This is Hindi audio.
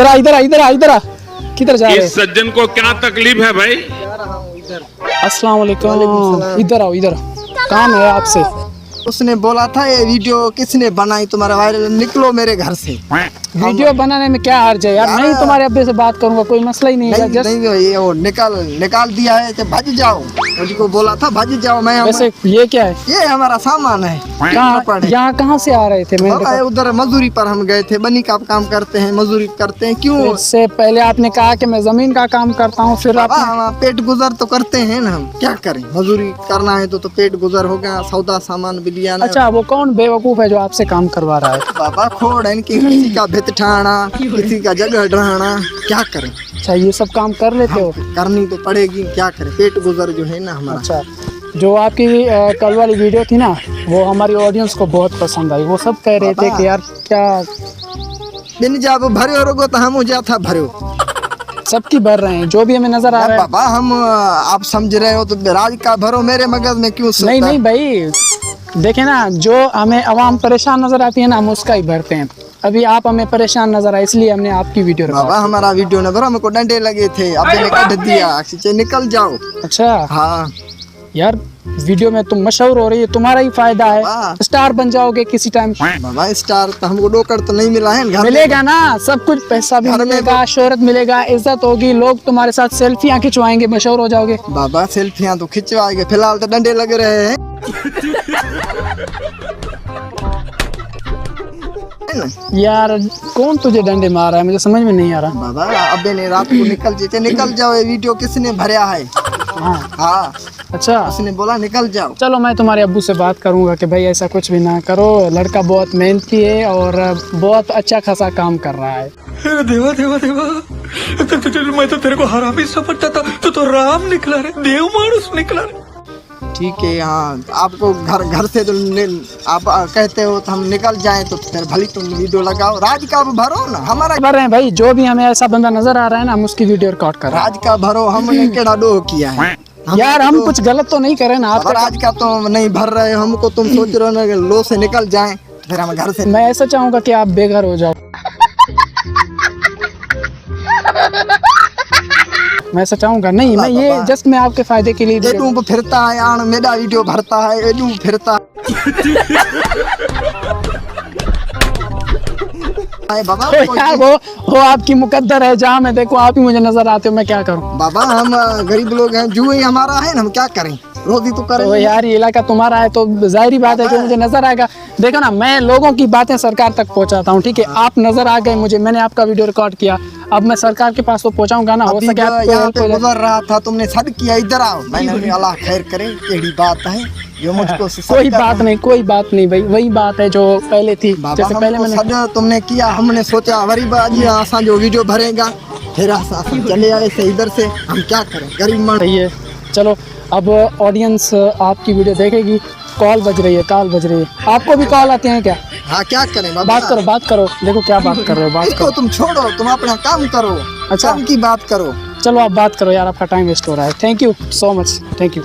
इधर आ, इधर आ, इधर आ, इधर आ। किधर जा रहे हैं? इस सज्जन को क्या तकलीफ है भाई? अस्सलाम वालेकुम। इधर आओ, इधर। काम है आपसे। उसने बोला था ये वीडियो किसने बनाई तुम्हारा वायरल, निकलो मेरे घर से। वीडियो बनाने में क्या हर्ज है यार? नहीं, तुम्हारे अब्बे से बात करूंगा, कोई मसला ही नहीं है। नहीं, नहीं ये वो निकाल दिया है कि भज जाओ। मुझको बोला था भज जाओ। मैं वैसे ये क्या है? ये हमारा सामान है। यहाँ कहाँ से आ रहे थे? मैंने उधर मजदूरी पर हम गए थे, बनी का काम करते हैं, मजदूरी करते हैं। क्यों? इससे पहले आपने कहा कि मैं जमीन का काम करता हूँ, फिर आप पेट गुजर तो करते हैं ना, हम क्या करें? मजदूरी करना है तो पेट गुजर हो गया, सौदा सामान भी लिया ना। अच्छा, वो कौन बेवकूफ है जो आपसे काम करवा रहा है? बाबा खोड़ है कि किसी का भित ठाना, किसी का जगह ढाना, क्या करें? अच्छा, ये सब काम कर लेते हो? करनी तो पड़ेगी, क्या करें? पेट गुजर जो है ना हमारा। अच्छा, जो आपकी कल वाली वीडियो थी ना, वो हमारी ऑडियंस को बहुत पसंद आई। वो सब कह रहे थे कि यार क्या बिन जब भरे रोगो तो हम जा था भरो। सबकी भर रहे हैं, जो भी हमें नजर आ रहा है। बाबा हम आप समझ रहे हो तो राज का भरो, मेरे मगज में क्यों? नहीं नहीं भाई, देखे ना, जो हमें आवाम परेशान नजर आती है ना, हम उसका ही भरते हैं। अभी आप हमें परेशान नजर आए, इसलिए हमने आपकी वीडियो रखा। बाबा हमारा वीडियो न भरो, हमको डंडे लगे थे, अब मैंने काट दिया, निकल जाओ। अच्छा हाँ यार, वीडियो में तुम मशहूर हो रही है, तुम्हारा ही फायदा है, स्टार बन जाओगे किसी टाइम। बाबा स्टार तो हमको डोकर तो नहीं मिला है। मिलेगा ना, सब कुछ, पैसा भी मिलेगा, शोहरत मिलेगा, इज्जत होगी, लोग तुम्हारे साथ सेल्फियां खिंचवाएंगे, मशहूर हो जाओगे। बाबा सेल्फियां तो खिंचवाएंगे, फिलहाल तो डंडे लग रहे हैं। यार कौन तुझे डंडे मार रहा है, मुझे समझ में नहीं आ रहा। बाबा अबे ने रात को निकल जाओ, ये वीडियो किसने भरा है? हाँ अच्छा, उसने बोला निकल जाओ। चलो मैं तुम्हारे अब्बू से बात करूंगा कि भाई ऐसा कुछ भी ना करो, लड़का बहुत मेहनती है और बहुत अच्छा खासा काम कर रहा है। देवा देवा देवा, मैं तो तेरे को हरामी समझता था, तो राम निकला रे, देव मानुस निकला रे। ठीक है, हाँ आपको घर से तो आप कहते हो तो हम निकल जाएं, तो फिर भली तुम वीडियो लगाओ, राज का भरो ना, हमारा भर रहे हैं भाई, जो भी हमें ऐसा बंदा नजर आ रहा है ना, हम उसकी वीडियो रिकॉर्ड कर रहे हैं। राज का भरो, हमने केड़ा डोह किया है यार, हम कुछ गलत तो नहीं कर रहे ना। आप राज का तो नहीं भर रहे, हमको तुम सोच रहे हो ना लो से निकल जाएं, फिर हम घर से। मैं ऐसा चाहूंगा कि आप बेघर हो जाओ। मैं ऐसा चाहूंगा नहीं, मैं ये जस्ट मैं आपके फायदे के लिए एडू फिरता है यार, मेरा वीडियो भरता है, एडू फिरता है। बाबा तो यार वो आपकी मुकद्दर है, जहाँ मैं देखूं आप ही मुझे नजर आते हो, मैं क्या करूं? बाबा हम गरीब लोग हैं, जुए हमारा है ना, हम क्या करें? रोजी तो करें। तो यार ये इलाका तुम्हारा है तो जाहिर बात है कि मुझे नजर आएगा। देखो ना, मैं लोगों की बातें सरकार तक पहुंचाता हूँ, ठीक है? आप नजर आ गए मुझे, मैंने आपका वीडियो रिकॉर्ड किया, अब मैं सरकार के पास तो पहुंचाऊंगा ना। हो सके यहाँ पे गुजर रहा था, तुमने सद किया, इधर आओ। मैंने अल्लाह खैर करे, यही बात है जो मुझको कोई बात नहीं, कोई बात नहीं भाई, वही बात है जो पहले थी। जैसे पहले मैंने सद तुमने किया, हमने सोचा वरी बाजी आसा जो वीडियो भरेगा, फिर आसा चले आए से इधर से, हम क्या करें? गरीब मन है। चलो अब ऑडियंस आपकी वीडियो देखेगी। कॉल बज रही है, कॉल बज रही है। आपको भी कॉल आते हैं क्या? हाँ क्या करें बाबा? बात करो। देखो क्या बात कर रहे हो, बात करो। तुम छोड़ो, तुम अपना काम करो। अच्छा, काम की बात करो। चलो आप बात करो यार, आपका टाइम वेस्ट हो रहा है। Thank you so much, thank you.